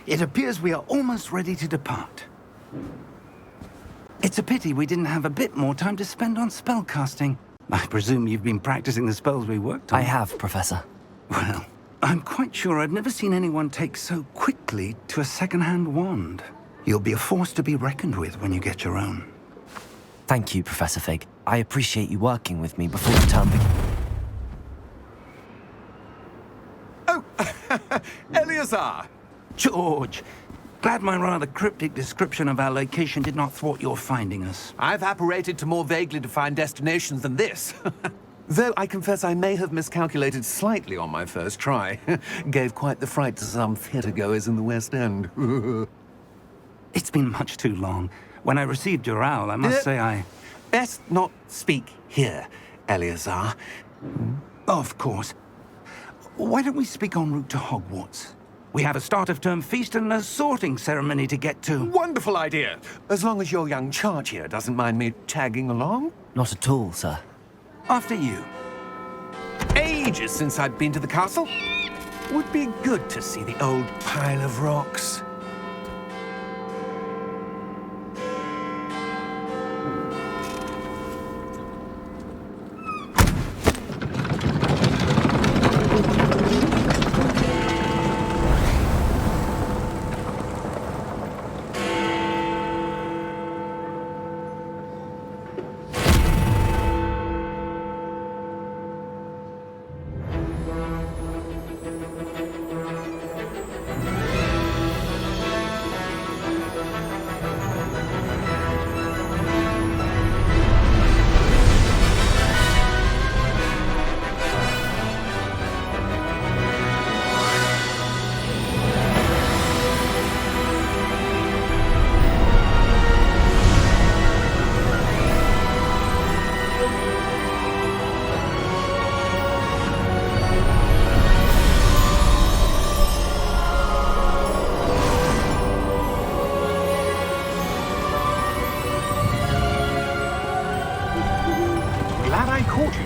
It appears we are almost ready to depart. It's a pity we didn't have a bit more time to spend on spellcasting. I presume you've been practicing the spells we worked on. I have, Professor. Well, I'm quite sure I've never seen anyone take so quickly to a second-hand wand. You'll be a force to be reckoned with when you get your own. Thank you, Professor Fig. I appreciate you working with me before the term begins. Oh, Eleazar! George, glad my rather cryptic description of our location did not thwart your finding us. I've apparated to more vaguely defined destinations than this. Though I confess I may have miscalculated slightly on my first try. Gave quite the fright to some theatre-goers in the West End. It's been much too long. When I received your owl, I must say I... Best not speak here, Eleazar. Of course. Why don't we speak en route to Hogwarts? We have a start-of-term feast and a sorting ceremony to get to. Wonderful idea! As long as your young charge here doesn't mind me tagging along. Not at all, sir. After you. Ages since I've been to the castle. Would be good to see the old pile of rocks.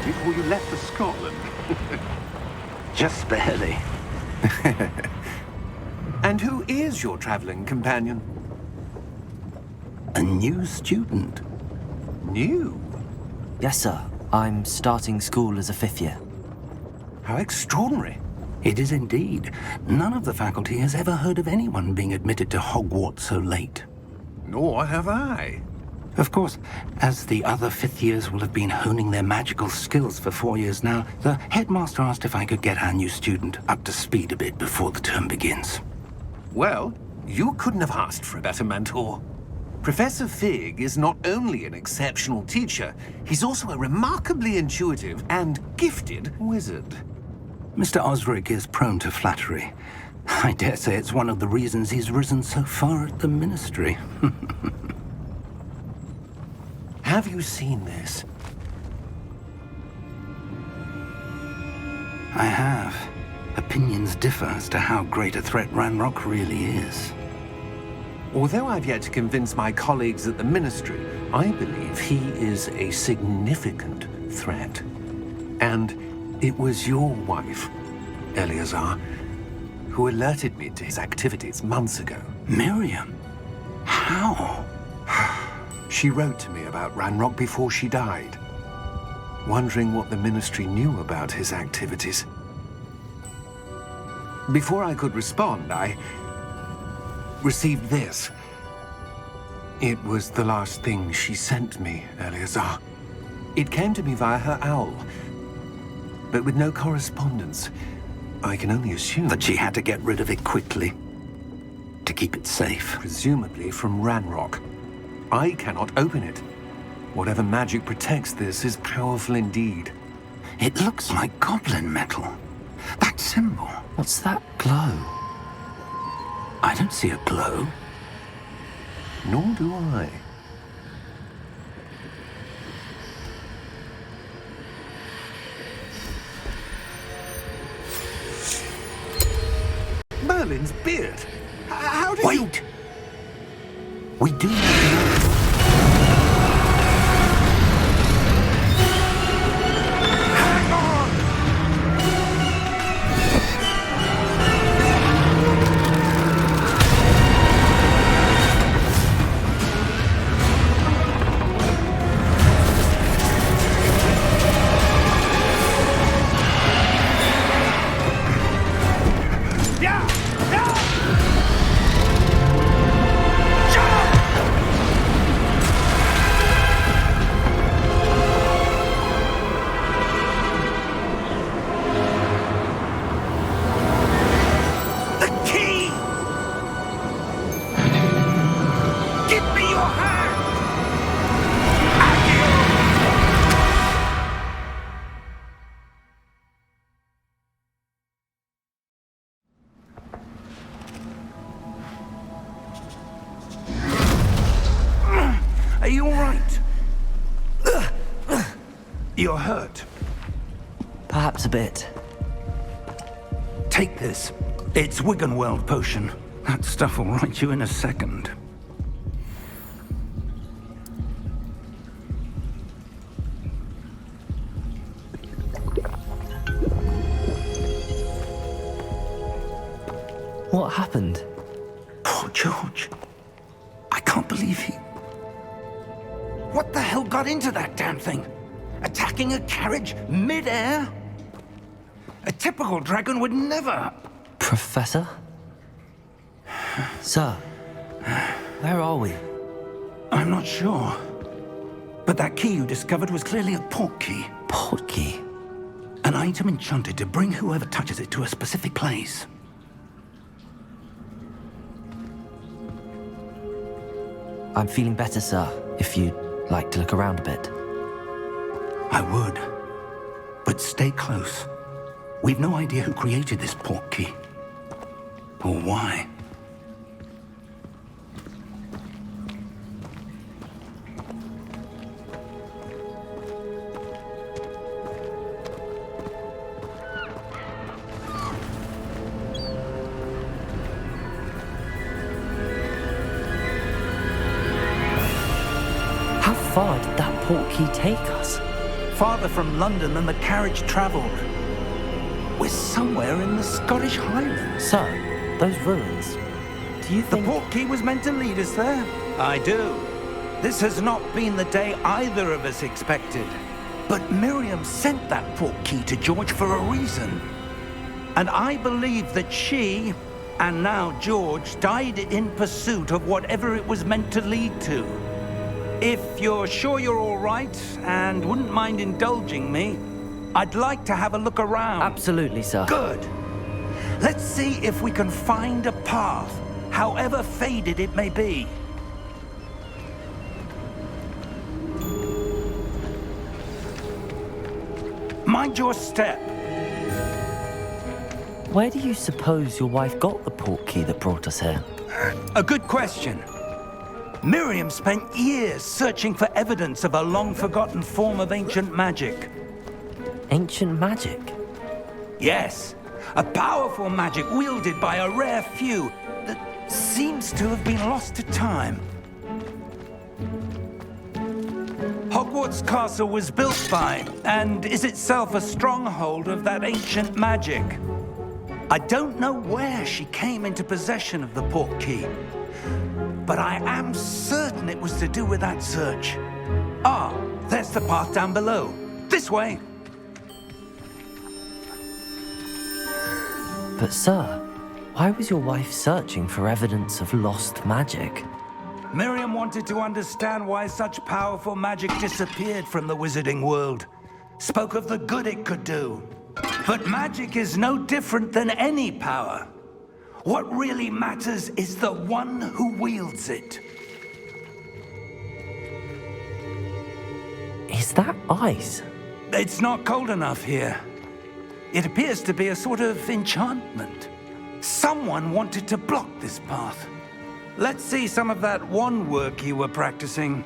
Before you left for Scotland. Just barely. And who is your traveling companion? A new student. New? Yes, sir. I'm starting school as a 5th year. How extraordinary. It is indeed. None of the faculty has ever heard of anyone being admitted to Hogwarts so late. Nor have I. Of course, as the other 5th years will have been honing their magical skills for 4 years now, the headmaster asked if I could get our new student up to speed a bit before the term begins. Well, you couldn't have asked for a better mentor. Professor Fig is not only an exceptional teacher, he's also a remarkably intuitive and gifted wizard. Mr. Osric is prone to flattery. I dare say it's one of the reasons he's risen so far at the Ministry. Have you seen this? I have. Opinions differ as to how great a threat Ranrock really is. Although I've yet to convince my colleagues at the Ministry, I believe he is a significant threat. And it was your wife, Eleazar, who alerted me to his activities months ago. Miriam? How? She wrote to me about Ranrock before she died, wondering what the Ministry knew about his activities. Before I could respond, I received this. It was the last thing she sent me, Eleazar. It came to me via her owl, but with no correspondence. I can only assume That she had to get rid of it quickly, to keep it safe. presumably from Ranrock. I cannot open it. Whatever magic protects this is powerful indeed. It looks like goblin metal. That symbol. What's that glow? I don't see a glow. Nor do I. Merlin's beard. How did you... Wait! We do need to know. Hang on! Are you all right? You're hurt. Perhaps a bit. Take this. It's Wiggenweld potion. That stuff will right you in a second. What happened? Poor George. I can't believe he... What the hell got into that damn thing? Attacking a carriage mid-air? A typical dragon would never... Professor? Sir, where are we? I'm not sure. But that key you discovered was clearly a port key. Port key? An item enchanted to bring whoever touches it to a specific place. I'm feeling better, sir, if you'd like to look around a bit. I would. But stay close. We've no idea who created this port key. Or why. How far did that port key take us? Farther from London than the carriage travelled. We're somewhere in the Scottish Highlands. Sir, those ruins. Do you The think... port key was meant to lead us there? I do. This has not been the day either of us expected. But Miriam sent that port key to George for a reason. And I believe that she, and now George, died in pursuit of whatever it was meant to lead to. If you're sure you're all right, and wouldn't mind indulging me, I'd like to have a look around. Absolutely, sir. Good. Let's see if we can find a path, however faded it may be. Mind your step. Where do you suppose your wife got the port key that brought us here? A good question. Miriam spent years searching for evidence of a long-forgotten form of ancient magic. Ancient magic? Yes, a powerful magic wielded by a rare few that seems to have been lost to time. Hogwarts Castle was built by, and is itself a stronghold of that ancient magic. I don't know where she came into possession of the port key, but I am certain it was to do with that search. Ah, there's the path down below. This way. But sir, why was your wife searching for evidence of lost magic? Miriam wanted to understand why such powerful magic disappeared from the wizarding world. Spoke of the good it could do. But magic is no different than any power. What really matters is the one who wields it. Is that ice? It's not cold enough here. It appears to be a sort of enchantment. Someone wanted to block this path. Let's see some of that wand work you were practicing.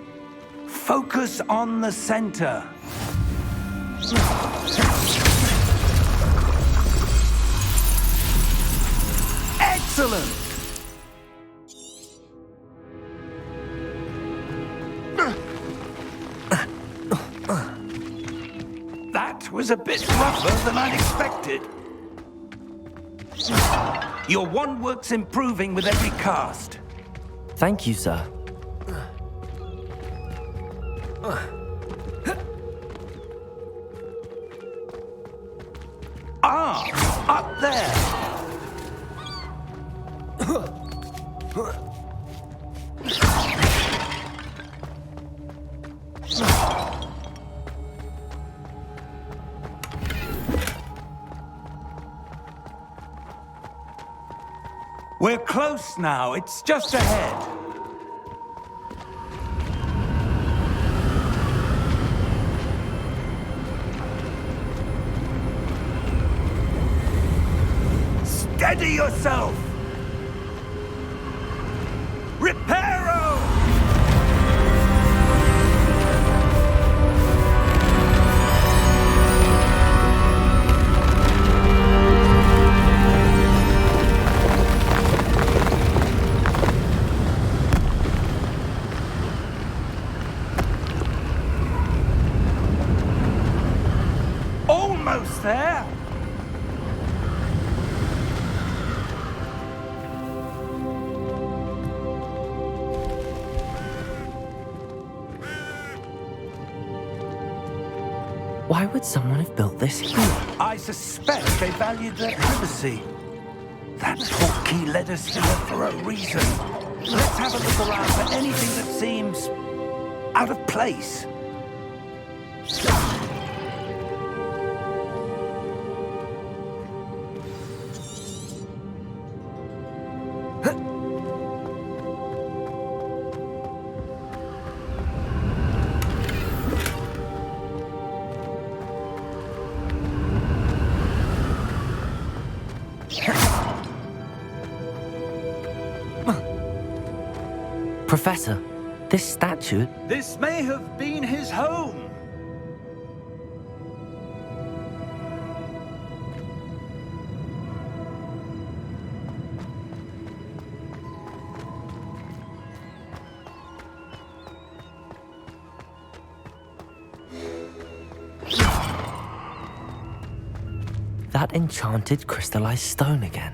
Focus on the center. Excellent! That was a bit rougher than I'd expected. Your wand work's improving with every cast. Thank you, sir. Ah, up there. We're close now. It's just ahead. Steady yourself! Reparo! Almost there! Why would someone have built this here? I suspect they valued their privacy. That portkey led us here for a reason. Let's have a look around for anything that seems out of place. Professor, this statue... This may have been his home. That enchanted crystallized stone again.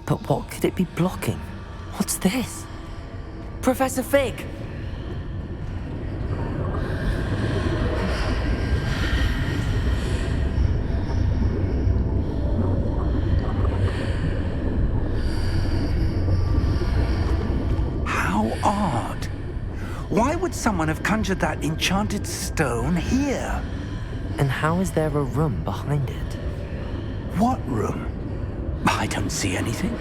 But what could it be blocking? What's this? Professor Fig! How odd. Why would someone have conjured that enchanted stone here? And how is there a room behind it? What room? I don't see anything.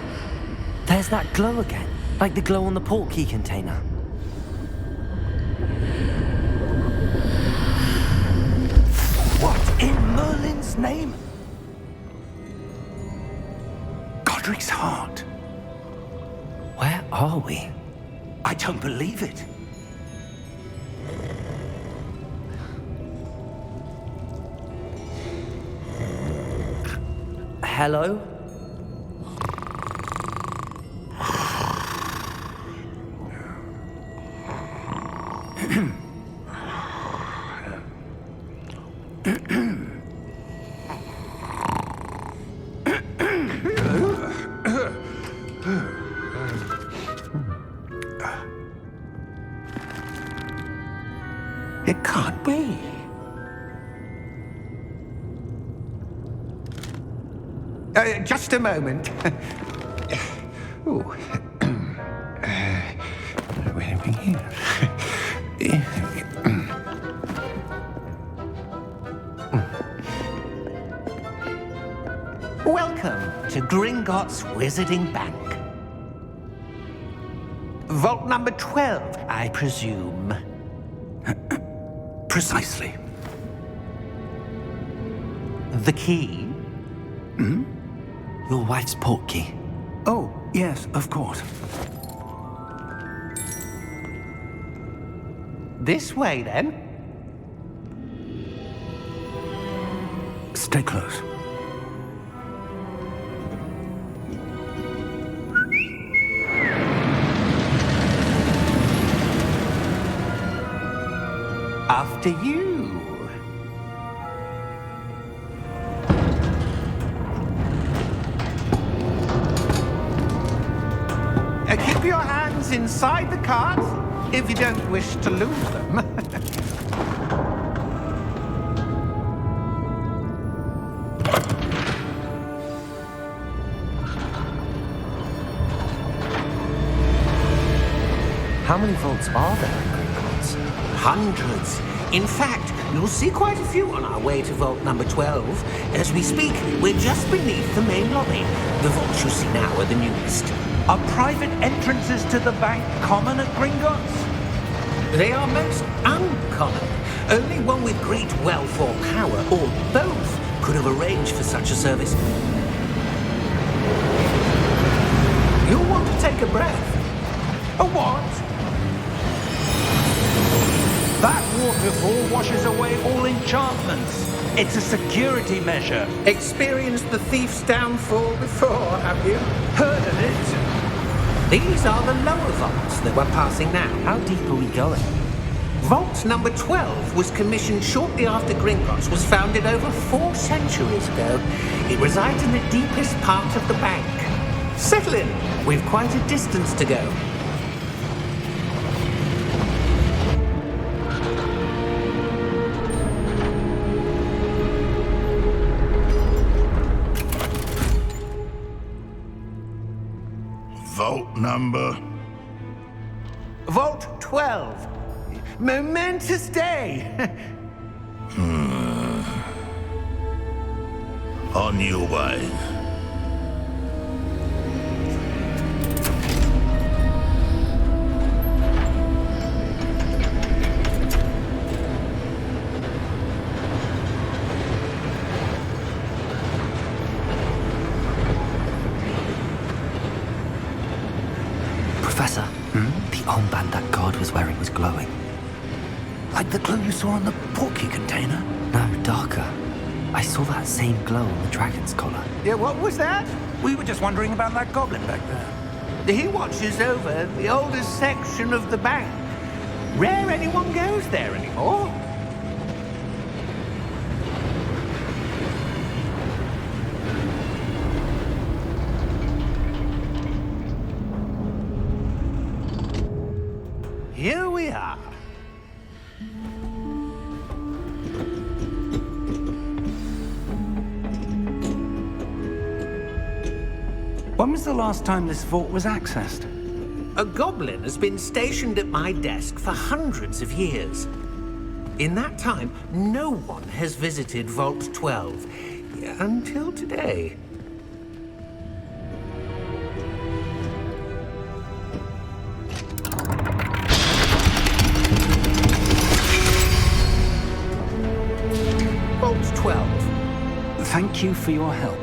There's that glow again, like the glow on the portkey container. What in Merlin's name? Godric's heart. Where are we? I don't believe it. Hello? It can't be. Just a moment. Oh. Where are we here? Welcome to Gringotts Wizarding Bank. Vault number 12, I presume. Precisely. The key? Your wife's portkey. Oh, yes, of course. This way, then. Stay close. After you. Keep your hands inside the cart if you don't wish to lose them. How many vaults are there in Gringotts? Hundreds. In fact, you'll see quite a few on our way to vault number 12. As we speak, we're just beneath the main lobby. The vaults you see now are the newest. Are private entrances to the bank common at Gringotts? They are most uncommon. Only one with great wealth or power, or both, could have arranged for such a service. You'll want to take a breath. A what? That waterfall washes away all enchantments. It's a security measure. Experienced the thief's downfall before, have you? Heard of it? These are the lower vaults that we're passing now. How deep are we going? Vault number 12 was commissioned shortly after Gringotts was founded over 4 centuries ago. It resides in the deepest part of the bank. Settle in. We've quite a distance to go. Vault number? Vault 12. Momentous day. On your way. Professor, the armband that guard was wearing was glowing. Like the glow you saw on the portkey container? No, darker. I saw that same glow on the dragon's collar. Yeah, what was that? We were just wondering about that goblin back there. He watches over the oldest section of the bank. Rare anyone goes there anymore. Here we are. When was the last time this vault was accessed? A goblin has been stationed at my desk for hundreds of years. In that time, no one has visited Vault 12 until today. Vault 12. Thank you for your help.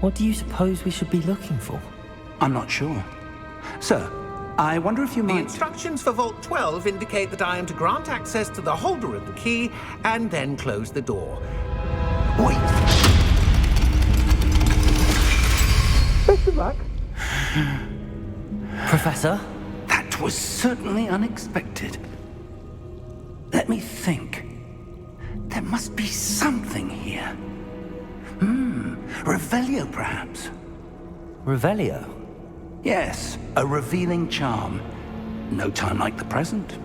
What do you suppose we should be looking for? I'm not sure. Sir, I wonder if you The might... instructions for Vault 12 indicate that I am to grant access to the holder of the key and then close the door. Wait! Best of luck. Professor? That was certainly unexpected. Let me think. There must be something here. Revelio, perhaps? Revelio? Yes, a revealing charm. No time like the present.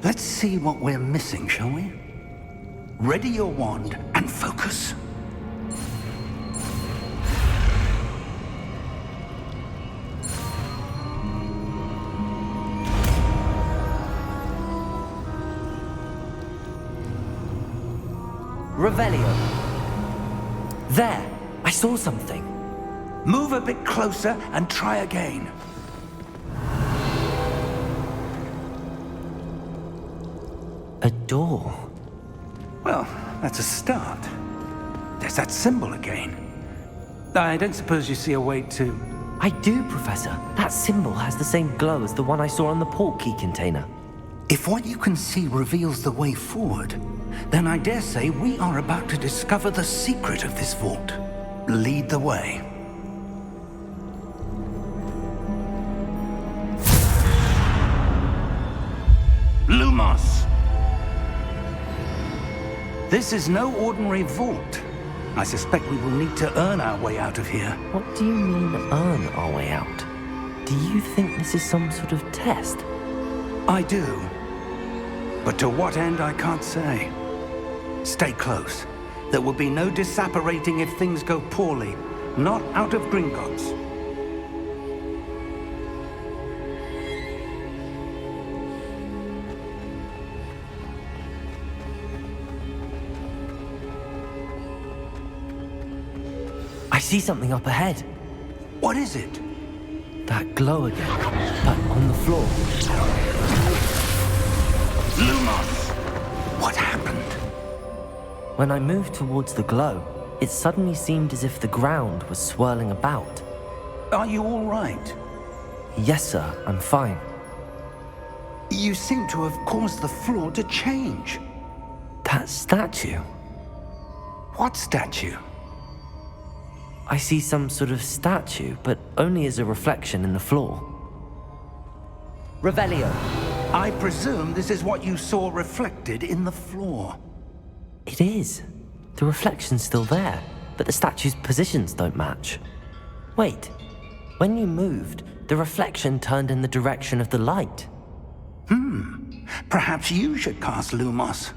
Let's see what we're missing, shall we? Ready your wand and focus. Revelio. There! I saw something. Move a bit closer and try again. A door. Well, that's a start. There's that symbol again. I don't suppose you see a way to... I do, Professor. That symbol has the same glow as the one I saw on the portkey container. If what you can see reveals the way forward, then I dare say we are about to discover the secret of this vault. Lead the way. Lumos! This is no ordinary vault. I suspect we will need to earn our way out of here. What do you mean, earn our way out? Do you think this is some sort of test? I do. But to what end, I can't say. Stay close. There will be no disapparating if things go poorly. Not out of Gringotts. I see something up ahead. What is it? That glow again, but on the floor. Lumos! What happened? When I moved towards the glow, it suddenly seemed as if the ground was swirling about. Are you all right? Yes, sir, I'm fine. You seem to have caused the floor to change. That statue? What statue? I see some sort of statue, but only as a reflection in the floor. Revelio. I presume this is what you saw reflected in the floor. It is. The reflection's still there, but the statue's positions don't match. Wait, when you moved, the reflection turned in the direction of the light. Perhaps you should cast Lumos.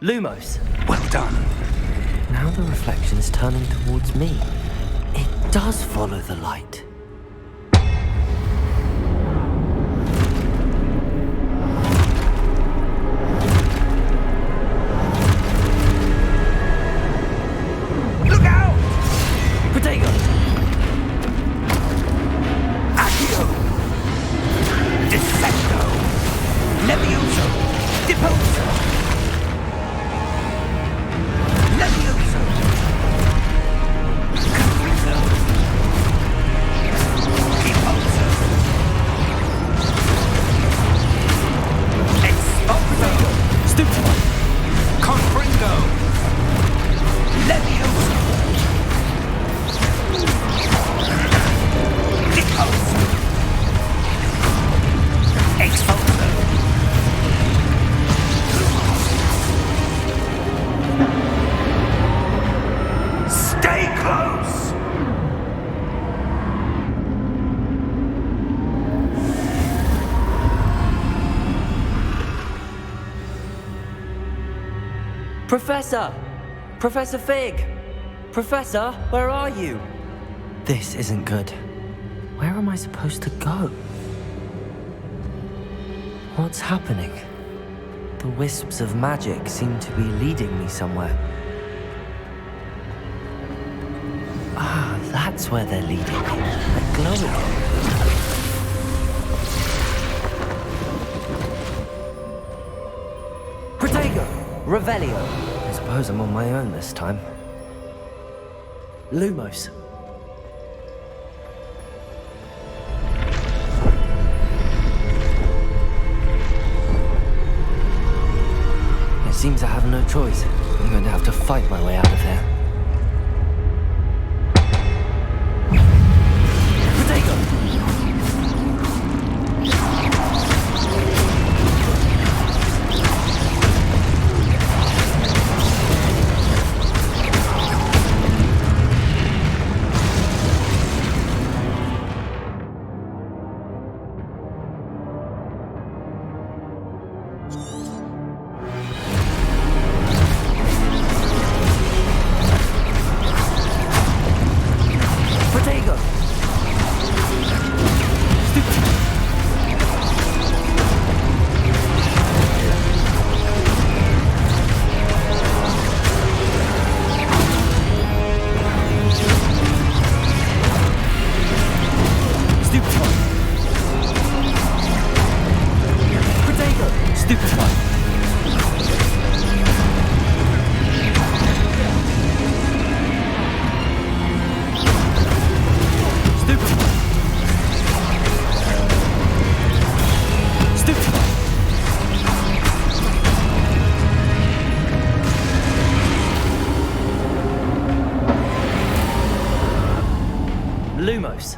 Lumos. Well done. Now the reflection is turning towards me. It does follow the light. Look out! Protego! Accio! Dissecto! Levioso! Deposo! Levioso! Caprizo! Deposo! Expulso! Stupefy! Confringo! Levioso! Deposo! Expulso! Stay close! Professor! Professor Fig! Professor, where are you? This isn't good. Where am I supposed to go? What's happening? The wisps of magic seem to be leading me somewhere. Ah, that's where they're leading me. They're glowing. Protego! Revelio! I suppose I'm on my own this time. Lumos. It seems I have no choice. I'm going to have to fight my way out of here. Protego! Lumos.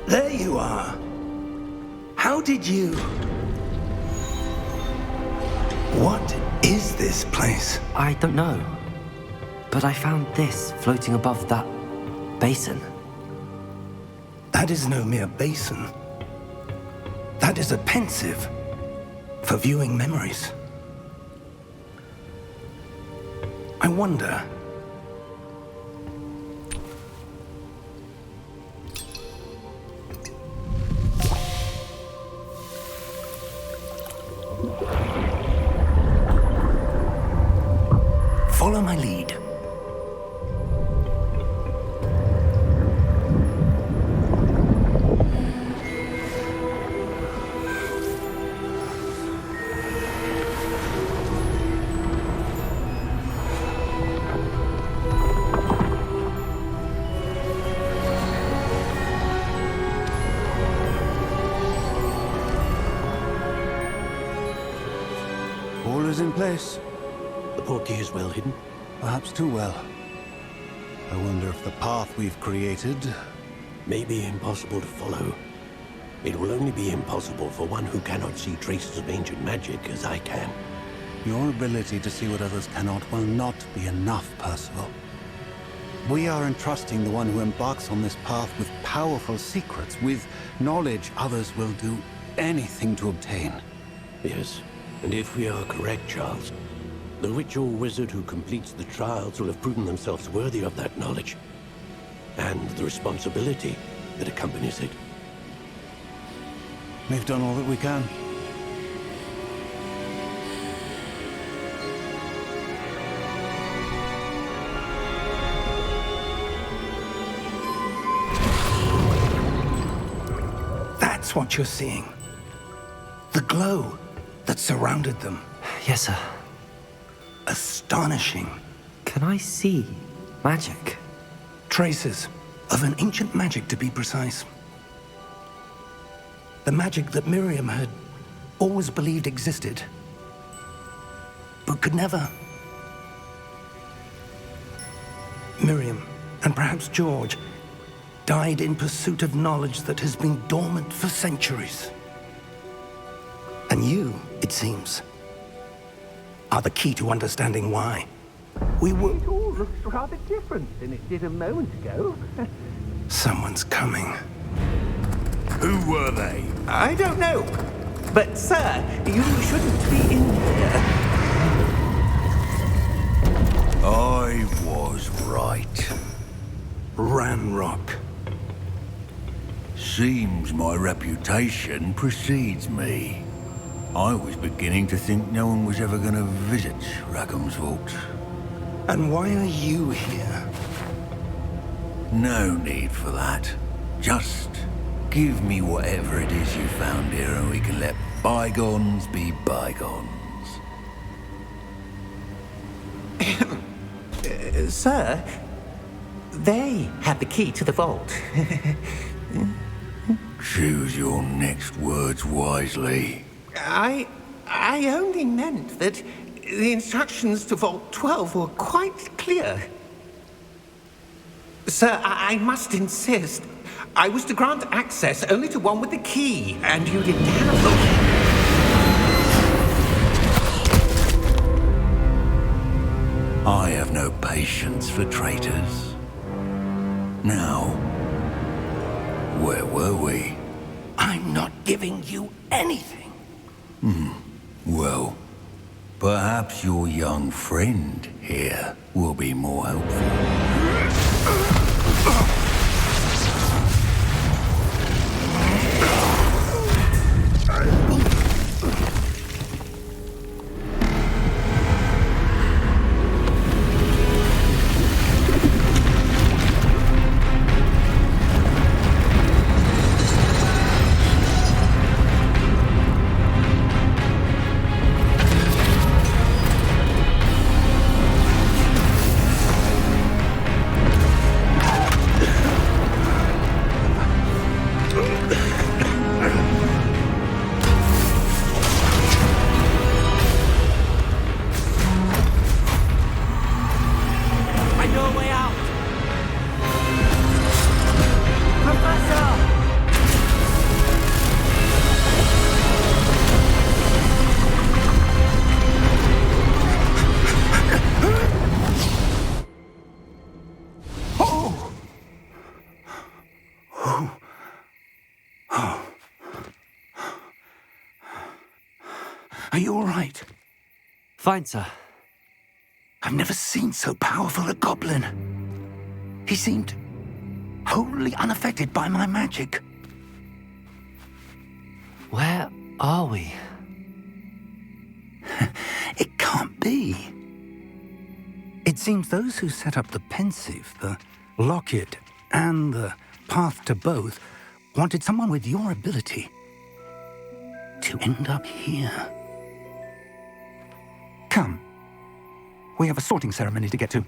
There you are. How did you... What is this place? I don't know. But I found this floating above that basin. That is no mere basin. That is a pensive for viewing memories. I wonder... Follow my lead. All is in place. The portkey is well hidden. Perhaps too well. I wonder if the path we've created... May be impossible to follow. It will only be impossible for one who cannot see traces of ancient magic as I can. Your ability to see what others cannot will not be enough, Percival. We are entrusting the one who embarks on this path with powerful secrets, with knowledge others will do anything to obtain. Yes, and if we are correct, Charles, the witch or wizard who completes the trials will have proven themselves worthy of that knowledge, and the responsibility that accompanies it. We've done all that we can. That's what you're seeing. The glow that surrounded them. Yes, sir. Astonishing. Can I see magic? Traces of an ancient magic, to be precise. The magic that Miriam had always believed existed, but could never. Miriam, and perhaps George, died in pursuit of knowledge that has been dormant for centuries. And you, it seems, are the key to understanding why. We were... It all looks rather different than it did a moment ago. Someone's coming. Who were they? I don't know. But, sir, you shouldn't be in here. I was right. Ranrock. Seems my reputation precedes me. I was beginning to think no one was ever going to visit Rackham's vault. And why are you here? No need for that. Just give me whatever it is you found here and we can let bygones be bygones. Sir, they had the key to the vault. Choose your next words wisely. I only meant that the instructions to Vault 12 were quite clear. Sir, I must insist. I was to grant access only to one with the key, and you didn't have them. I have no patience for traitors. Now, where were we? I'm not giving you anything. Well, perhaps your young friend here will be more helpful. Are you all right? Fine, sir. I've never seen so powerful a goblin. He seemed wholly unaffected by my magic. Where are we? It can't be. It seems those who set up the pensive, the locket, and the path to both wanted someone with your ability to end up here. Come. We have a sorting ceremony to get to.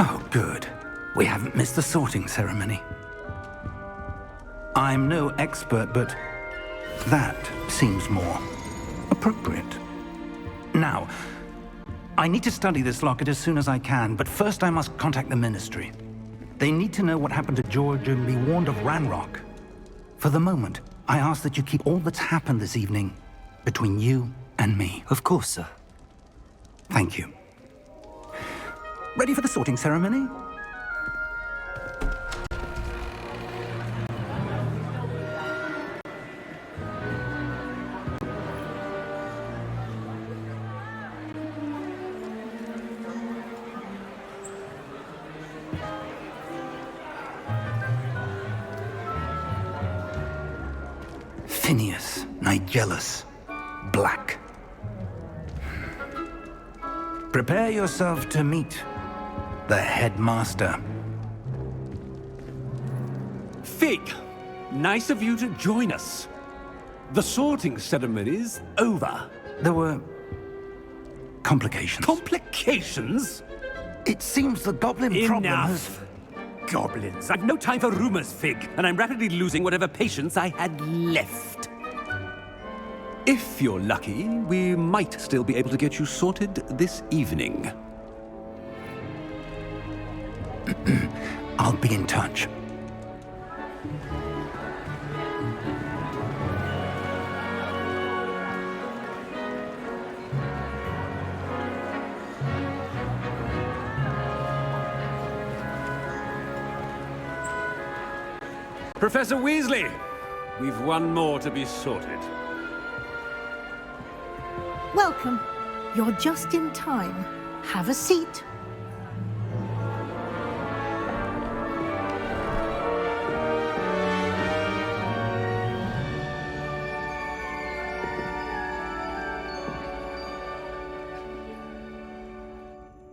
Oh, good. We haven't missed the sorting ceremony. I'm no expert, but that seems more appropriate. Now, I need to study this locket as soon as I can, but first I must contact the Ministry. They need to know what happened to George and be warned of Ranrock. For the moment, I ask that you keep all that's happened this evening between you and me. Of course, sir. Thank you. Ready for the sorting ceremony? Phineas, Nigellus, Black. Prepare yourself to meet the headmaster. Fig, nice of you to join us. The sorting ceremony's over. There were complications. Complications? It seems the goblin problem has... Enough! Goblins. I've no time for rumors, Fig, and I'm rapidly losing whatever patience I had left. If you're lucky, we might still be able to get you sorted this evening. I'll be in touch. Professor Weasley, we've one more to be sorted. Welcome. You're just in time. Have a seat.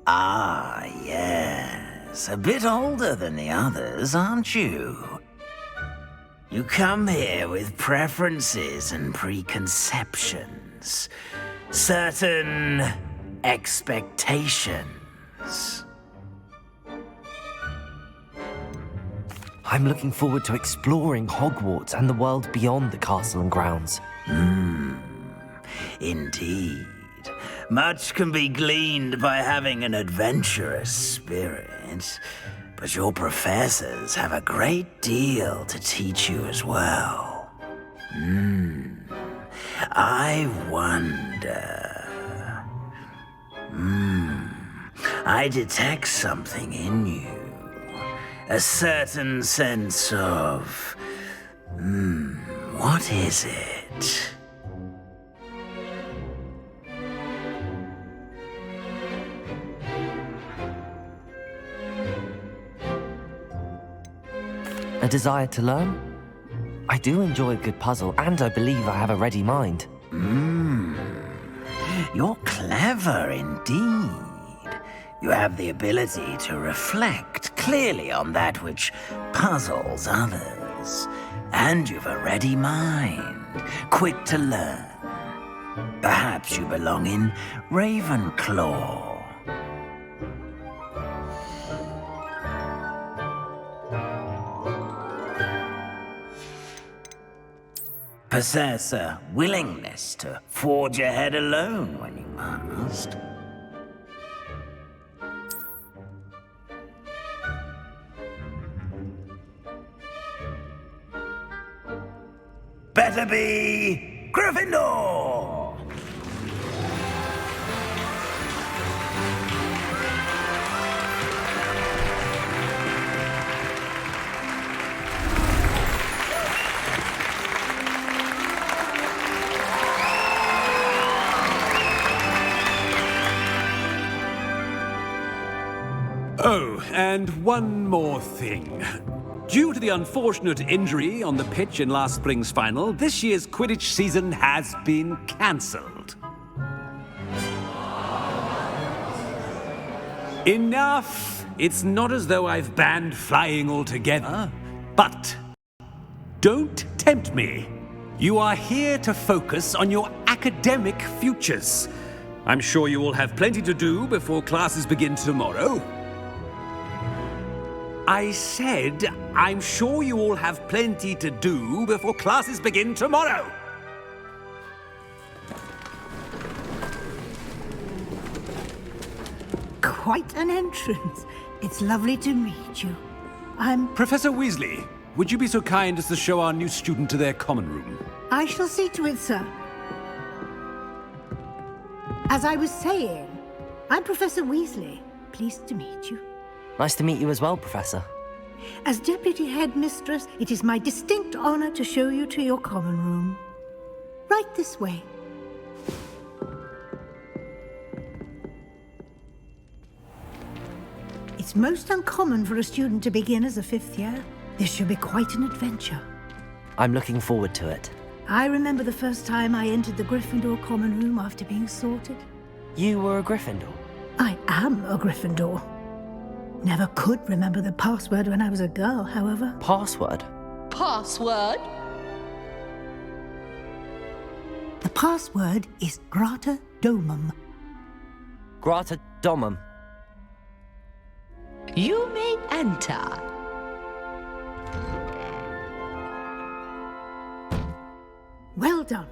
Ah, yes. A bit older than the others, aren't you? You come here with preferences and preconceptions. Certain expectations. I'm looking forward to exploring Hogwarts and the world beyond the castle and grounds. Indeed. Much can be gleaned by having an adventurous spirit, but your professors have a great deal to teach you as well. I wonder... I detect something in you. A certain sense of... what is it? A desire to learn? I do enjoy a good puzzle, and I believe I have a ready mind. You're clever indeed. You have the ability to reflect clearly on that which puzzles others. And you've a ready mind, quick to learn. Perhaps you belong in Ravenclaw. Possess a willingness to forge ahead alone when you must. Better be Gryffindor! Oh, and one more thing. Due to the unfortunate injury on the pitch in last spring's final, this year's Quidditch season has been cancelled. Enough! It's not as though I've banned flying altogether, but don't tempt me. You are here to focus on your academic futures. I'm sure you will have plenty to do before classes begin tomorrow. I said, I'm sure you all have plenty to do before classes begin tomorrow. Quite an entrance. It's lovely to meet you. Professor Weasley, would you be so kind as to show our new student to their common room? I shall see to it, sir. As I was saying, I'm Professor Weasley. Pleased to meet you. Nice to meet you as well, Professor. As Deputy Headmistress, it is my distinct honor to show you to your common room. Right this way. It's most uncommon for a student to begin as a fifth year. This should be quite an adventure. I'm looking forward to it. I remember the first time I entered the Gryffindor common room after being sorted. You were a Gryffindor? I am a Gryffindor. Never could remember the password when I was a girl, however. Password? Password? The password is Grata Domum. Grata Domum. You may enter. Well done.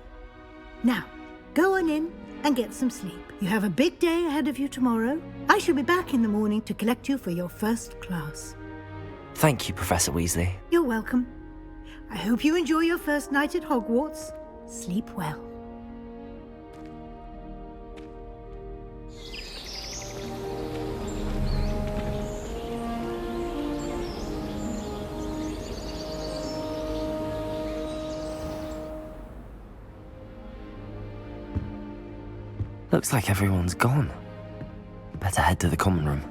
Now, go on in and get some sleep. You have a big day ahead of you tomorrow. I shall be back in the morning to collect you for your first class. Thank you, Professor Weasley. You're welcome. I hope you enjoy your first night at Hogwarts. Sleep well. Looks like everyone's gone. Better head to the common room.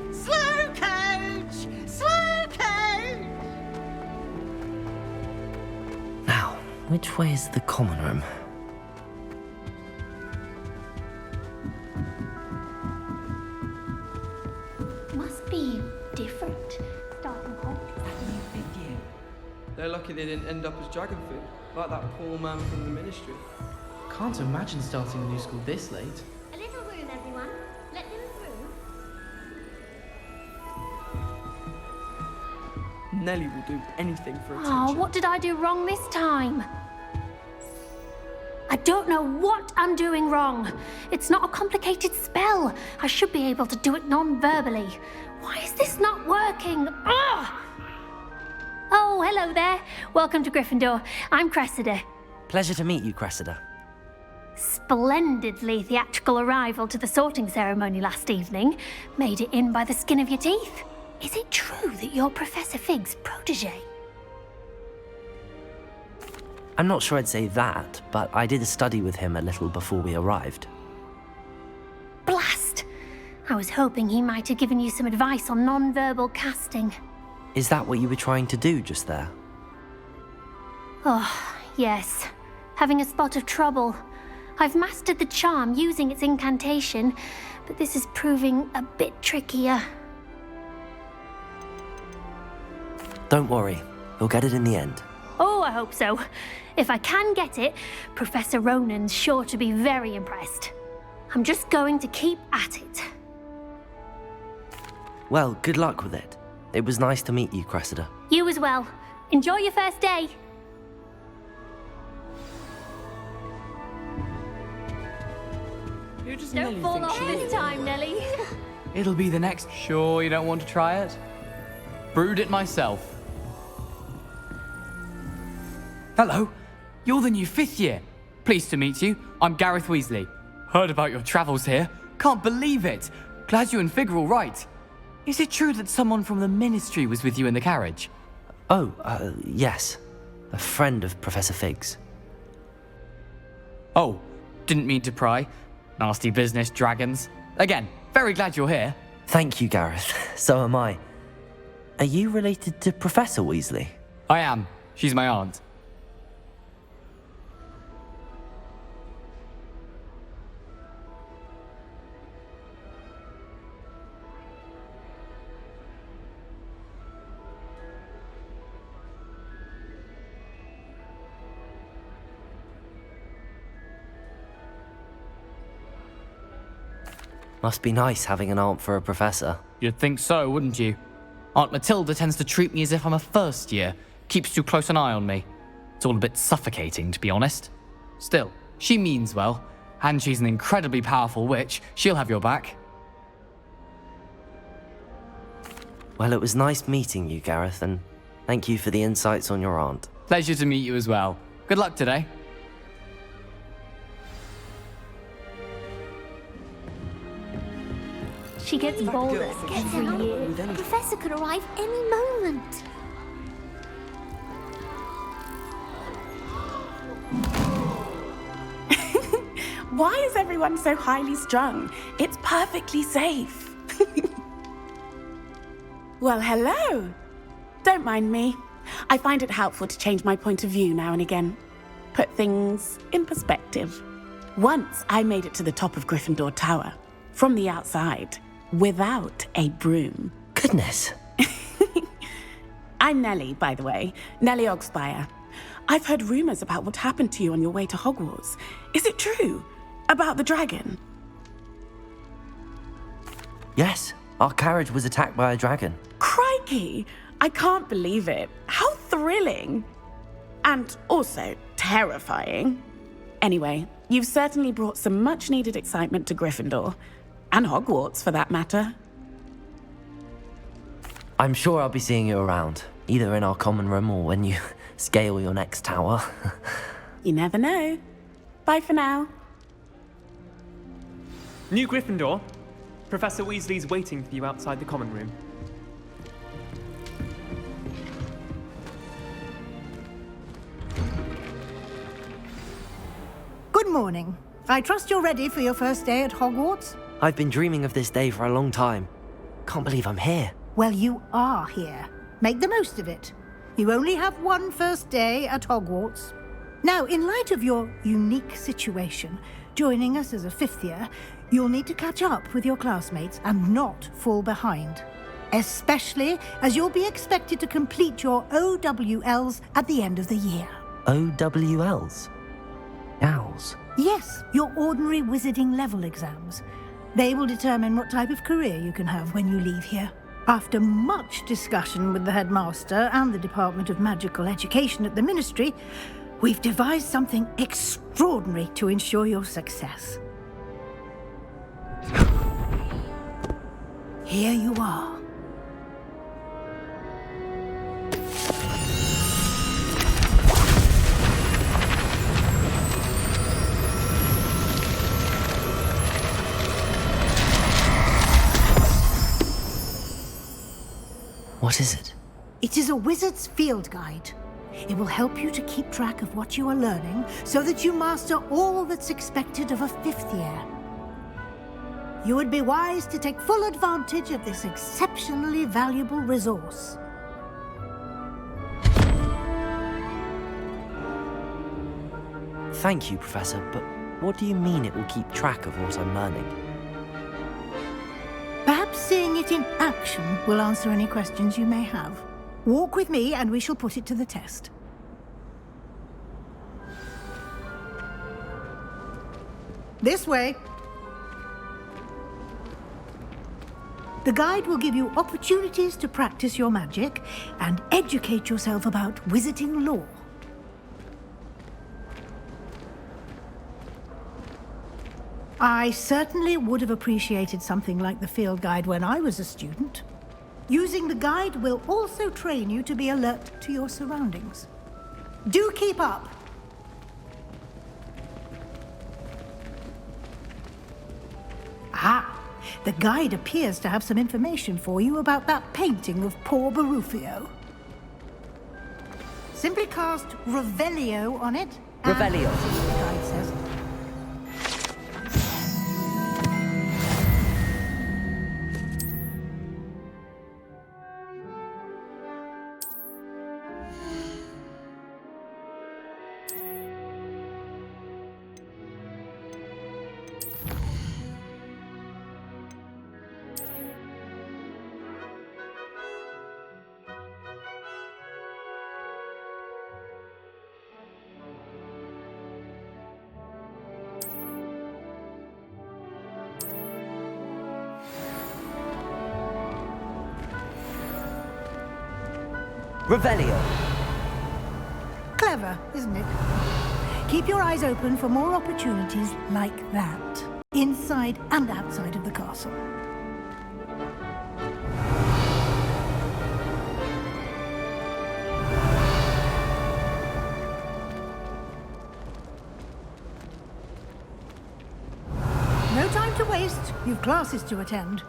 Slow coach! Slow Which way is the common room? Must be different. Starting point. They're lucky they didn't end up as dragon food, like that poor man from the ministry. Can't imagine starting a new school this late. A little room, everyone. Let them through. Nelly will do anything for attention. Oh, what did I do wrong this time? I don't know what I'm doing wrong. It's not a complicated spell. I should be able to do it non-verbally. Why is this not working? Ugh! Oh, hello there. Welcome to Gryffindor. I'm Cressida. Pleasure to meet you, Cressida. Splendidly theatrical arrival to the sorting ceremony last evening. Made it in by the skin of your teeth. Is it true that you're Professor Fig's protege? I'm not sure I'd say that, but I did study with him a little before we arrived. Blast! I was hoping he might have given you some advice on non-verbal casting. Is that what you were trying to do just there? Oh, yes. Having a spot of trouble. I've mastered the charm using its incantation, but this is proving a bit trickier. Don't worry, you'll get it in the end. Oh, I hope so. If I can get it, Professor Ronan's sure to be very impressed. I'm just going to keep at it. Well, good luck with it. It was nice to meet you, Cressida. You as well. Enjoy your first day. Don't fall off this time, Nelly. It'll be the next. Sure you don't want to try it? Brewed it myself. Hello, you're the new 5th year. Pleased to meet you. I'm Gareth Weasley. Heard about your travels here. Can't believe it. Glad you and Fig are all right. Is it true that someone from the ministry was with you in the carriage? Oh, yes. A friend of Professor Fig's. Oh, didn't mean to pry. Nasty business, dragons. Again, very glad you're here. Thank you, Gareth. So am I. Are you related to Professor Weasley? I am. She's my aunt. Must be nice having an aunt for a professor. You'd think so, wouldn't you? Aunt Matilda tends to treat me as if I'm a first year. Keeps too close an eye on me. It's all a bit suffocating, to be honest. Still, she means well. And she's an incredibly powerful witch. She'll have your back. Well, it was nice meeting you, Gareth, and thank you for the insights on your aunt. Pleasure to meet you as well. Good luck today. She gets bolder every year. A professor could arrive any moment. Why is everyone so highly strung? It's perfectly safe. Well, hello. Don't mind me. I find it helpful to change my point of view now and again. Put things in perspective. Once I made it to the top of Gryffindor Tower, from the outside, without a broom. Goodness. I'm Nellie, by the way. Nellie Ogspire. I've heard rumors about what happened to you on your way to Hogwarts. Is it true? About the dragon? Yes, our carriage was attacked by a dragon. Crikey! I can't believe it. How thrilling! And also terrifying. Anyway, you've certainly brought some much-needed excitement to Gryffindor. And Hogwarts, for that matter. I'm sure I'll be seeing you around, either in our common room or when you scale your next tower. You never know. Bye for now. New Gryffindor. Professor Weasley's waiting for you outside the common room. Good morning. I trust you're ready for your first day at Hogwarts? I've been dreaming of this day for a long time. Can't believe I'm here. Well, you are here. Make the most of it. You only have one first day at Hogwarts. Now, in light of your unique situation, joining us as a 5th year, you'll need to catch up with your classmates and not fall behind. Especially as you'll be expected to complete your OWLs at the end of the year. OWLs? Owls? Yes, your ordinary wizarding level exams. They will determine what type of career you can have when you leave here. After much discussion with the headmaster and the Department of Magical Education at the Ministry, we've devised something extraordinary to ensure your success. Here you are. What is it? It is a wizard's field guide. It will help you to keep track of what you are learning so that you master all that's expected of a 5th year. You would be wise to take full advantage of this exceptionally valuable resource. Thank you, Professor, but what do you mean it will keep track of what I'm learning? Perhaps seeing it in action will answer any questions you may have. Walk with me and we shall put it to the test. This way. The guide will give you opportunities to practice your magic and educate yourself about wizarding lore. I certainly would have appreciated something like the field guide when I was a student. Using the guide will also train you to be alert to your surroundings. Do keep up! Ah, the guide appears to have some information for you about that painting of poor Barufio. Simply cast Revelio on it. Revelio. The guide says. Revelio. Clever, isn't it? Keep your eyes open for more opportunities like that, inside and outside of the castle. No time to waste. You've classes to attend.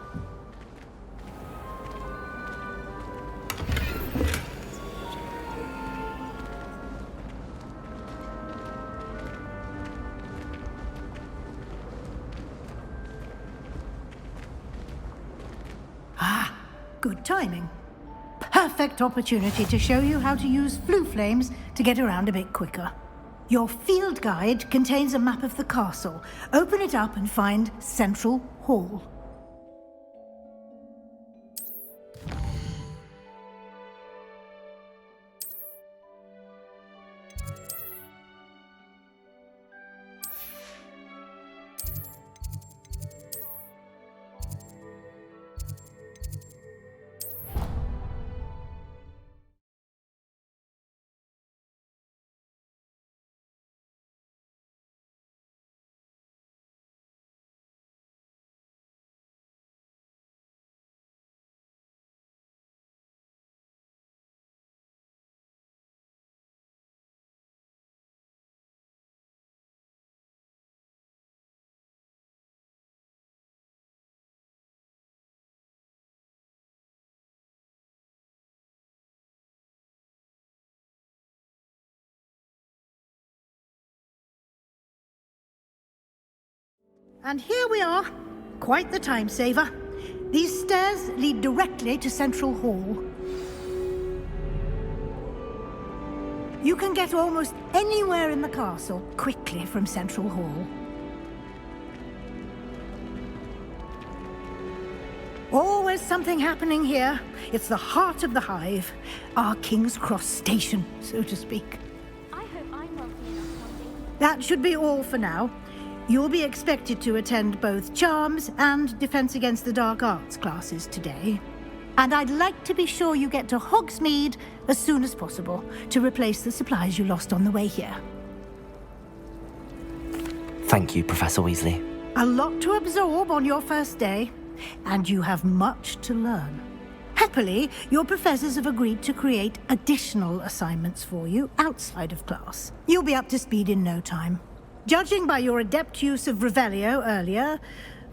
Good timing. Perfect opportunity to show you how to use flue flames to get around a bit quicker. Your field guide contains a map of the castle. Open it up and find Central Hall. And here we are. Quite the time saver. These stairs lead directly to Central Hall. You can get almost anywhere in the castle quickly from Central Hall. Always something happening here. It's the heart of the hive. Our King's Cross station, so to speak. I hope I'm wealthy enough one day. That should be all for now. You'll be expected to attend both Charms and Defense Against the Dark Arts classes today. And I'd like to be sure you get to Hogsmeade as soon as possible to replace the supplies you lost on the way here. Thank you, Professor Weasley. A lot to absorb on your first day, and you have much to learn. Happily, your professors have agreed to create additional assignments for you outside of class. You'll be up to speed in no time. Judging by your adept use of Revelio earlier,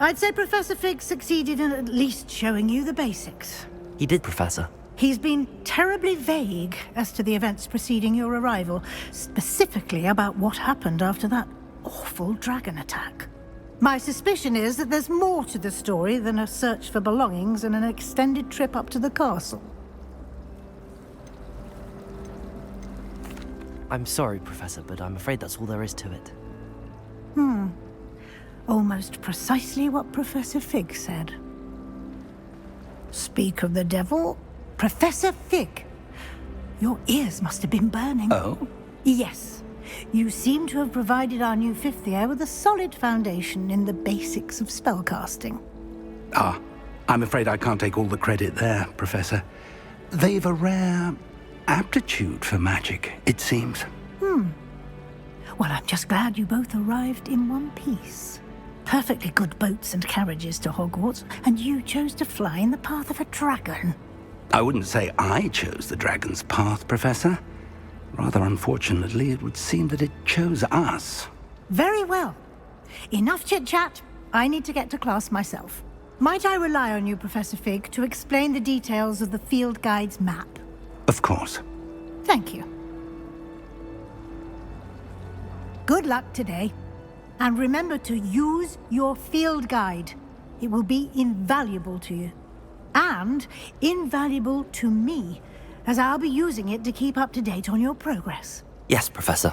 I'd say Professor Fig succeeded in at least showing you the basics. He did, Professor. He's been terribly vague as to the events preceding your arrival, specifically about what happened after that awful dragon attack. My suspicion is that there's more to the story than a search for belongings and an extended trip up to the castle. I'm sorry, Professor, but I'm afraid that's all there is to it. Almost precisely what Professor Fig said. Speak of the devil, Professor Fig. Your ears must have been burning. Oh? Yes. You seem to have provided our new fifth year with a solid foundation in the basics of spellcasting. Ah, I'm afraid I can't take all the credit there, Professor. They've a rare aptitude for magic, it seems. Well, I'm just glad you both arrived in one piece. Perfectly good boats and carriages to Hogwarts, and you chose to fly in the path of a dragon. I wouldn't say I chose the dragon's path, Professor. Rather unfortunately, it would seem that it chose us. Very well. Enough chit-chat. I need to get to class myself. Might I rely on you, Professor Fig, to explain the details of the field guide's map? Of course. Thank you. Good luck today. And remember to use your field guide. It will be invaluable to you. And invaluable to me, as I'll be using it to keep up to date on your progress. Yes, Professor.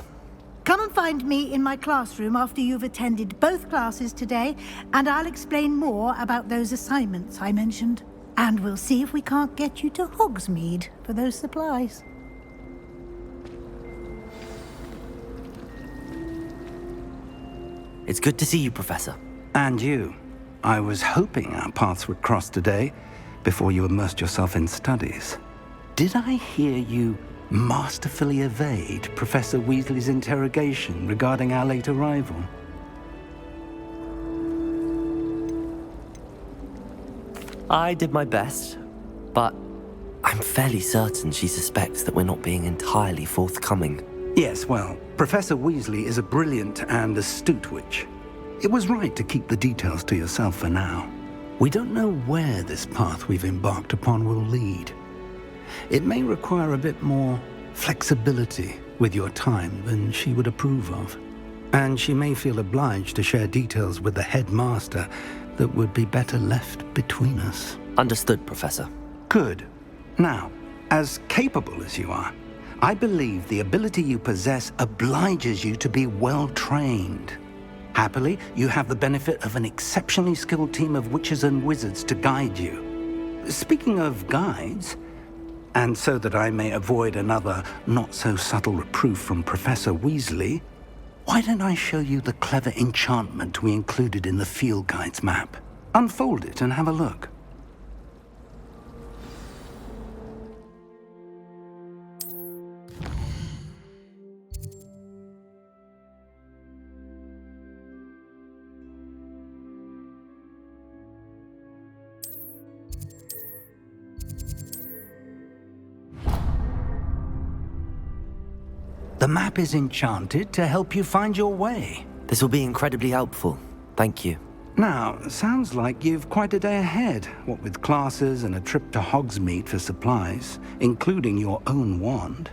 Come and find me in my classroom after you've attended both classes today, and I'll explain more about those assignments I mentioned. And we'll see if we can't get you to Hogsmeade for those supplies. It's good to see you, Professor. And you. I was hoping our paths would cross today, before you immersed yourself in studies. Did I hear you masterfully evade Professor Weasley's interrogation regarding our late arrival? I did my best, but I'm fairly certain she suspects that we're not being entirely forthcoming. Yes, well, Professor Weasley is a brilliant and astute witch. It was right to keep the details to yourself for now. We don't know where this path we've embarked upon will lead. It may require a bit more flexibility with your time than she would approve of. And she may feel obliged to share details with the headmaster that would be better left between us. Understood, Professor. Good. Now, as capable as you are, I believe the ability you possess obliges you to be well-trained. Happily, you have the benefit of an exceptionally skilled team of witches and wizards to guide you. Speaking of guides, and so that I may avoid another not-so-subtle reproof from Professor Weasley, why don't I show you the clever enchantment we included in the field guide's map? Unfold it and have a look. The map is enchanted to help you find your way. This will be incredibly helpful. Thank you. Now, sounds like you've quite a day ahead, what with classes and a trip to Hogsmeade for supplies, including your own wand.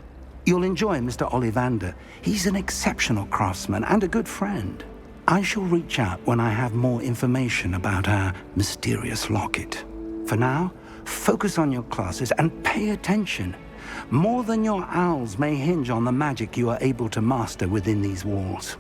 You'll enjoy Mr. Ollivander. He's an exceptional craftsman and a good friend. I shall reach out when I have more information about our mysterious locket. For now, focus on your classes and pay attention. More than your owls may hinge on the magic you are able to master within these walls.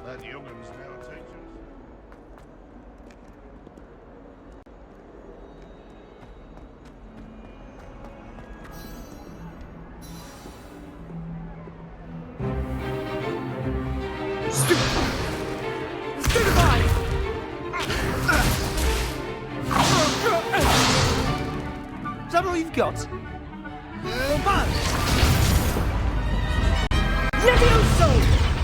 That youngun's now teachers. Is that all you've got? Levioso!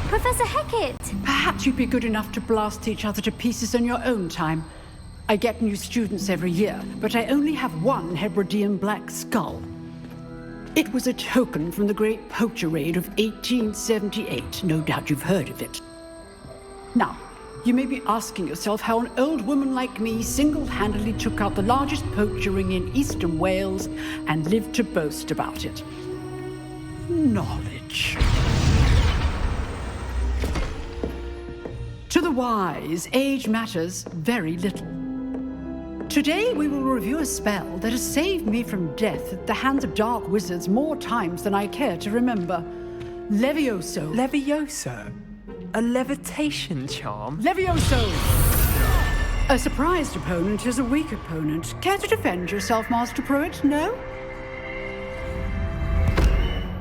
Professor Hecat! Perhaps you'd be good enough to blast each other to pieces on your own time. I get new students every year, but I only have one Hebridean black skull. It was a token from the Great Poacher Raid of 1878. No doubt you've heard of it. Now, you may be asking yourself how an old woman like me single-handedly took out the largest poacher ring in eastern Wales and lived to boast about it. Knowledge. To the wise, age matters very little. Today we will review a spell that has saved me from death at the hands of dark wizards more times than I care to remember. Levioso. Levioso? A levitation charm? Levioso! A surprised opponent is a weak opponent. Care to defend yourself, Master Pruitt? No?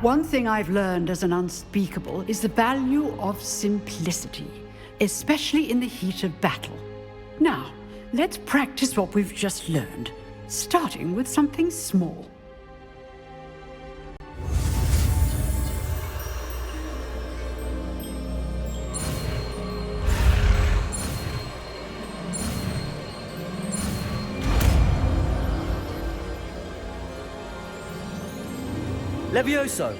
One thing I've learned as an unspeakable is the value of simplicity, especially in the heat of battle. Now, let's practice what we've just learned, starting with something small. Levioso!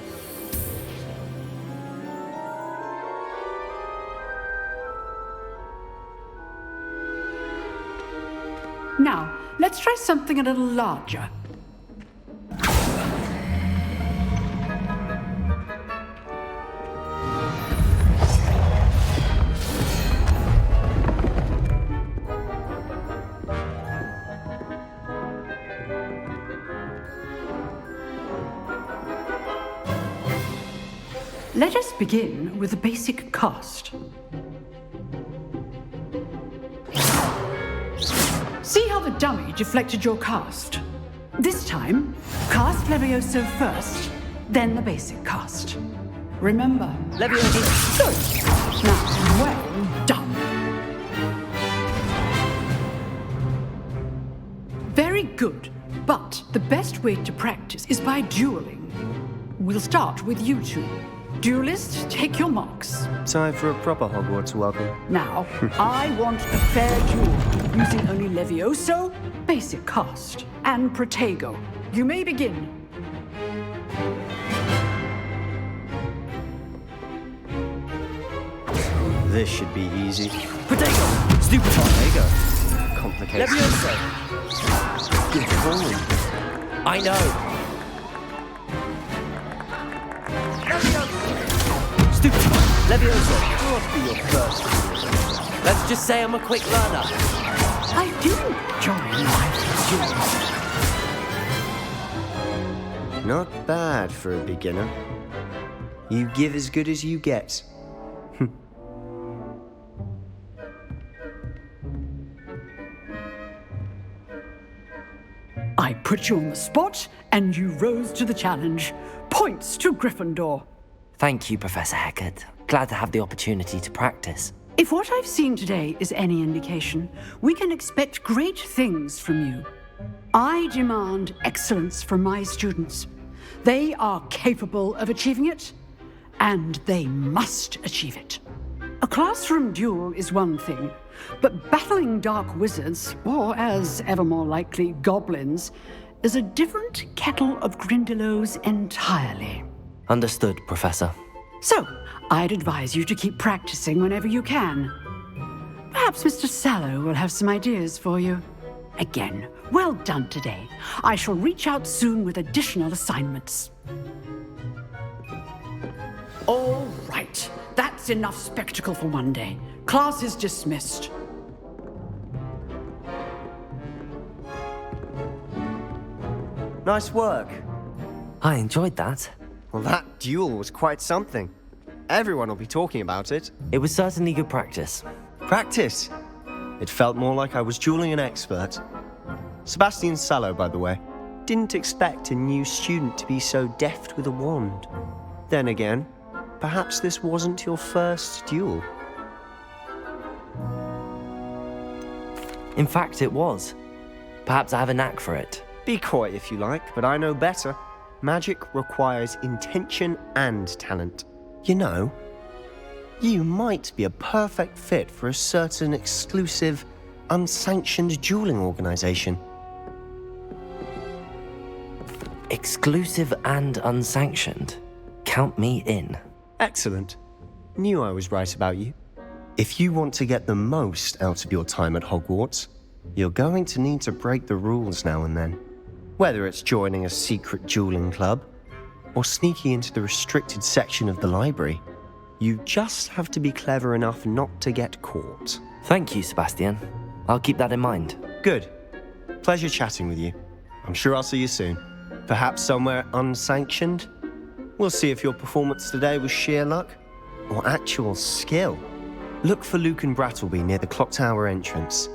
Now, let's try something a little larger. Let us begin with the basic cast. See how the dummy deflected your cast? This time, cast Levioso first, then the basic cast. Remember, Levioso. Good. Now, well done. Very good, but the best way to practice is by dueling. We'll start with you two. Duelists, take your marks. Time for a proper Hogwarts welcome. Now, I want a fair duel, using only Levioso, basic cast, and Protego. You may begin. This should be easy. Protego! Stupid Protego! Complicated. Levioso! Good call. I know! Stupid Levioso! Must be your first. Let's just say I'm a quick learner. I do enjoy my duels. Not bad for a beginner. You give as good as you get. I put you on the spot, and you rose to the challenge. Points to Gryffindor. Thank you, Professor Hecat. Glad to have the opportunity to practice. If what I've seen today is any indication, we can expect great things from you. I demand excellence from my students. They are capable of achieving it, and they must achieve it. A classroom duel is one thing, But battling dark wizards, or as ever more likely, goblins, is a different kettle of Grindylows entirely. Understood, Professor. So, I'd advise you to keep practicing whenever you can. Perhaps Mr. Sallow will have some ideas for you. Again, well done today. I shall reach out soon with additional assignments. All right, that's enough spectacle for one day. Class is dismissed. Nice work. I enjoyed that. Well, that duel was quite something. Everyone will be talking about it. It was certainly good practice. Practice? It felt more like I was dueling an expert. Sebastian Sallow, by the way. Didn't expect a new student to be so deft with a wand. Then again, perhaps this wasn't your first duel. In fact, it was. Perhaps I have a knack for it. Be coy if you like, but I know better. Magic requires intention and talent. You know, you might be a perfect fit for a certain exclusive, unsanctioned dueling organization. Exclusive and unsanctioned? Count me in. Excellent. Knew I was right about you. If you want to get the most out of your time at Hogwarts, you're going to need to break the rules now and then. Whether it's joining a secret dueling club, or sneaking into the restricted section of the library, you just have to be clever enough not to get caught. Thank you, Sebastian. I'll keep that in mind. Good. Pleasure chatting with you. I'm sure I'll see you soon. Perhaps somewhere unsanctioned? We'll see if your performance today was sheer luck, or actual skill. Look for Luke and Brattleby near the clock tower entrance.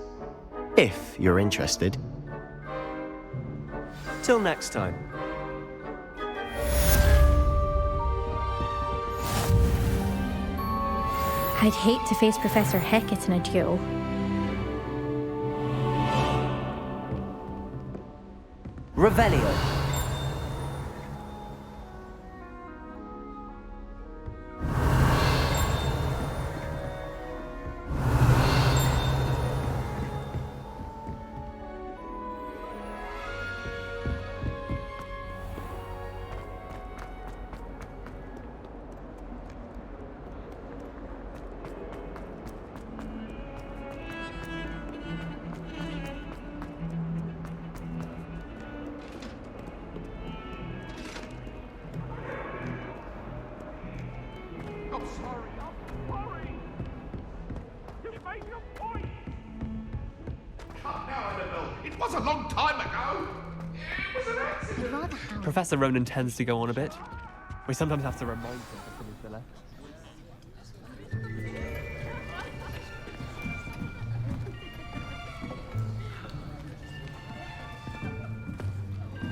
If you're interested. Till next time. I'd hate to face Professor Hecat in a duel. Revelio. Professor Ronan tends to go on a bit. We sometimes have to remind him to finish the left.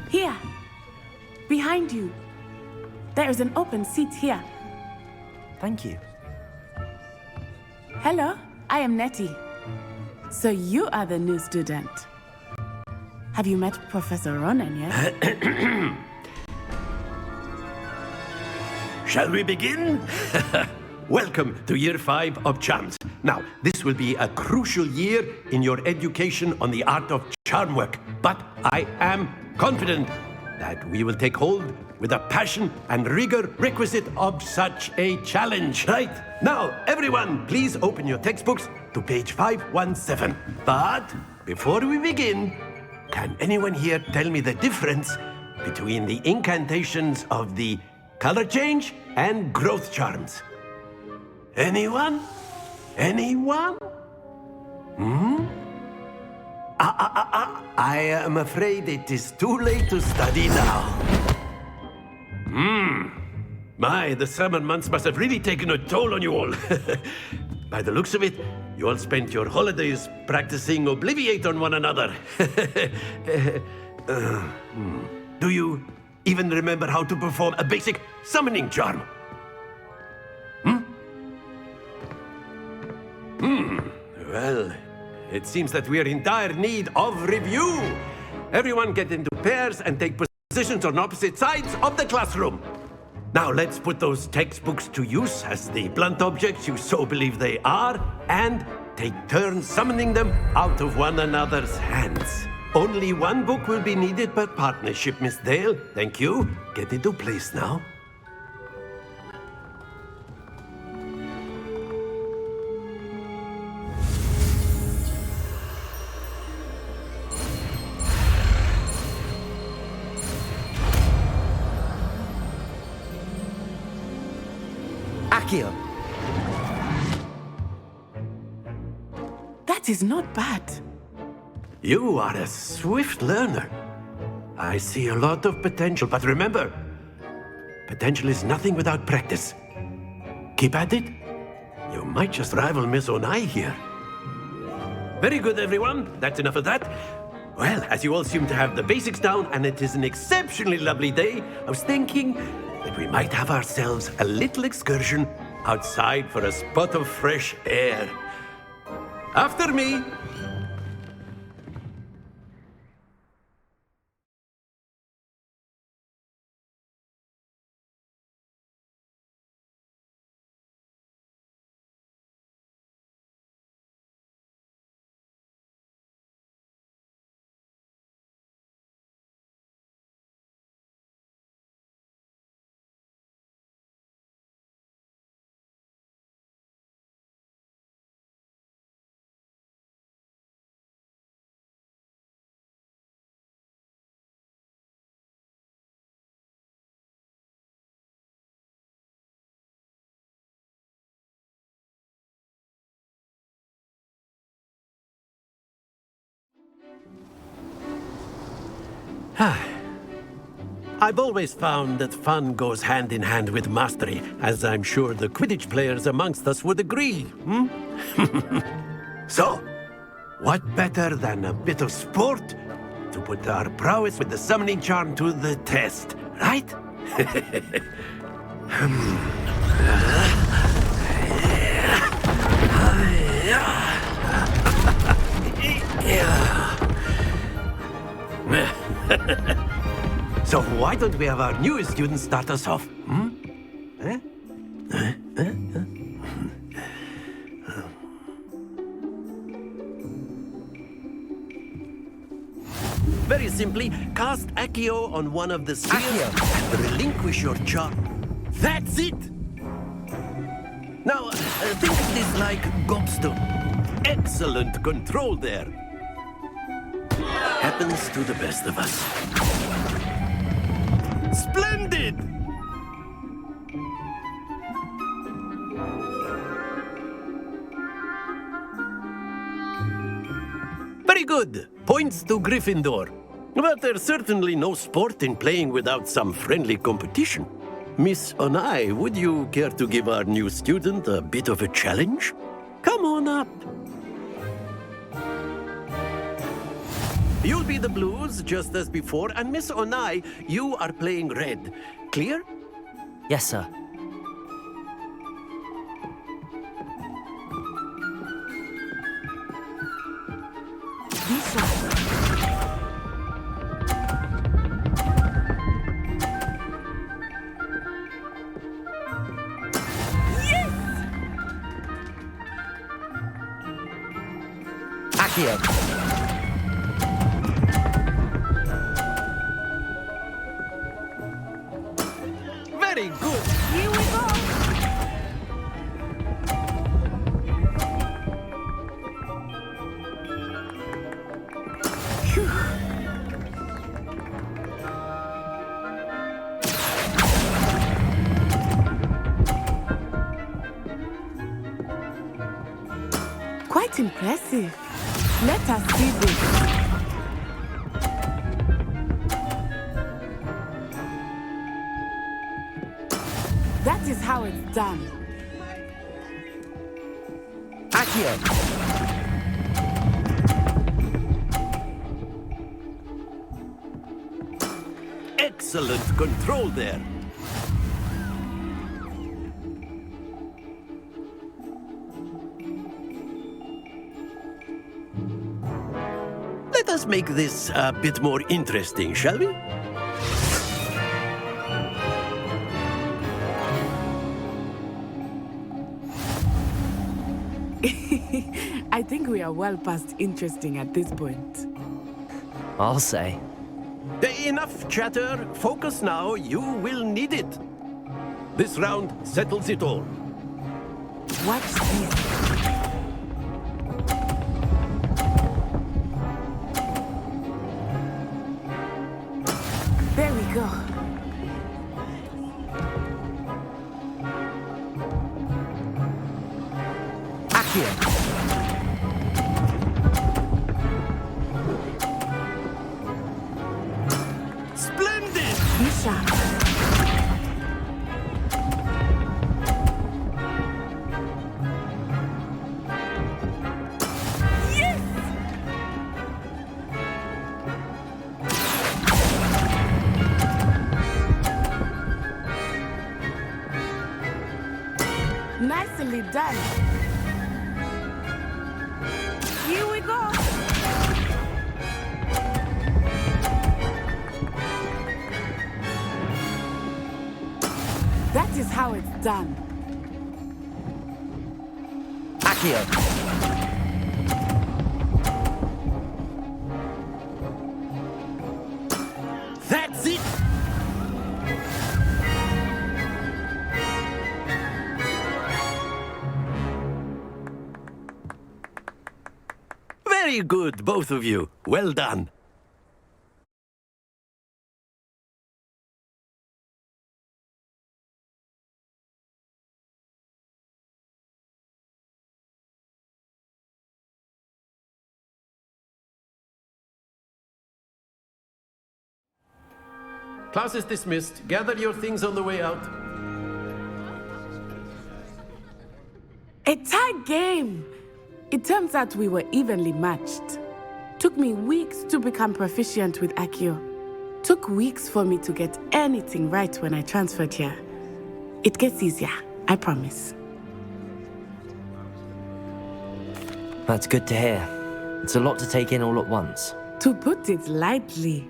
Here. Behind you. There is an open seat here. Thank you. Hello, I am Nettie. So you are the new student. Have you met Professor Ronan yet? Shall we begin? Welcome to Year 5 of Charms. Now, this will be a crucial year in your education on the art of charm work, but I am confident that we will take hold with the passion and rigor requisite of such a challenge. Right, now, everyone, please open your textbooks to page 517. But before we begin, can anyone here tell me the difference between the incantations of the color change and growth charms? Anyone? Anyone? I am afraid it is too late to study now. My, the summer months must have really taken a toll on you all. By the looks of it, you all spent your holidays practicing Obliviate on one another. Do you even remember how to perform a basic summoning charm? Well, it seems that we are in dire need of review. Everyone get into pairs and take positions on opposite sides of the classroom. Now let's put those textbooks to use as the blunt objects you so believe they are, and take turns summoning them out of one another's hands. Only one book will be needed per partnership, Miss Dale. Thank you. Get into place now. Accio! That is not bad. You are a swift learner. I see a lot of potential, but remember, potential is nothing without practice. Keep at it. You might just rival Miss Onai here. Very good, everyone. That's enough of that. Well, as you all seem to have the basics down, and it is an exceptionally lovely day, I was thinking that we might have ourselves a little excursion outside for a spot of fresh air. After me. I've always found that fun goes hand in hand with mastery, as I'm sure the Quidditch players amongst us would agree, So, what better than a bit of sport to put our prowess with the summoning charm to the test, right? So why don't we have our newest student start us off? Very simply, cast Accio on one of the spheres and relinquish your charm. That's it! Now, think of this like gobstone. Excellent control there. Happens to the best of us. Splendid! Very good. Points to Gryffindor. But there's certainly no sport in playing without some friendly competition. Miss Onai, would you care to give our new student a bit of a challenge? Come on up. You'll be the blues, just as before, and Miss Onai, you are playing red. Clear? Yes, sir. Accio. Very good. Here we go. Quite impressive. Let us see this. That is how it's done. Accio. Excellent control there. Let us make this a bit more interesting, shall we? I think we are well past interesting at this point. I'll say. Enough chatter. Focus now. You will need it. This round settles it all. Watch this. There we go. Accio. Splendid! Misha. Nicely done. Here we go. That is how it's done. Accio. That's it! Very good, both of you. Well done. Class is dismissed. Gather your things on the way out. A tight game. It turns out we were evenly matched. Took me weeks to become proficient with Accio. Took weeks for me to get anything right when I transferred here. It gets easier, I promise. That's good to hear. It's a lot to take in all at once. To put it lightly,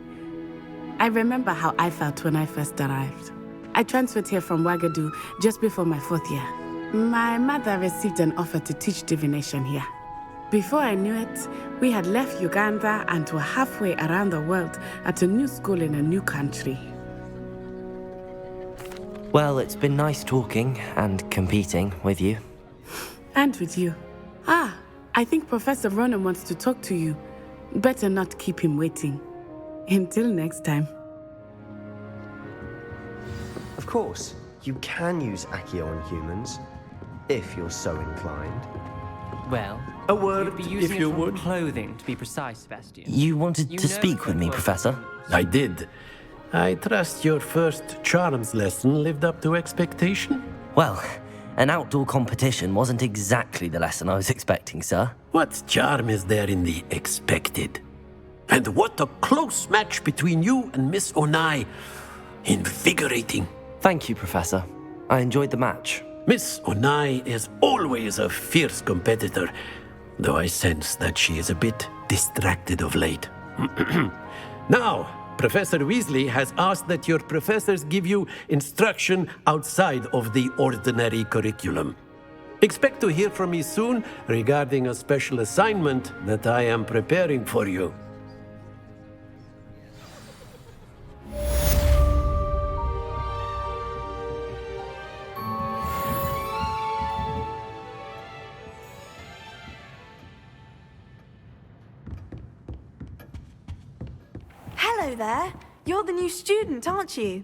I remember how I felt when I first arrived. I transferred here from Ouagadougou just before my 4th year. My mother received an offer to teach divination here. Before I knew it, we had left Uganda and were halfway around the world at a new school in a new country. Well, it's been nice talking and competing with you. And with you. I think Professor Ronan wants to talk to you. Better not keep him waiting. Until next time. Of course, you can use Accio on humans, if you're so inclined. Well, a word, you'd be using if you it from would. Clothing, to be precise, Sebastian. You wanted You to know speak with me, Professor? I did. I trust your first charms lesson lived up to expectation? Well, an outdoor competition wasn't exactly the lesson I was expecting, sir. What charm is there in the expected? And what a close match between you and Miss Onai. Invigorating. Thank you, Professor. I enjoyed the match. Miss Onai is always a fierce competitor, though I sense that she is a bit distracted of late. Now, Professor Weasley has asked that your professors give you instruction outside of the ordinary curriculum. Expect to hear from me soon regarding a special assignment that I am preparing for you. Hello there. You're the new student, aren't you?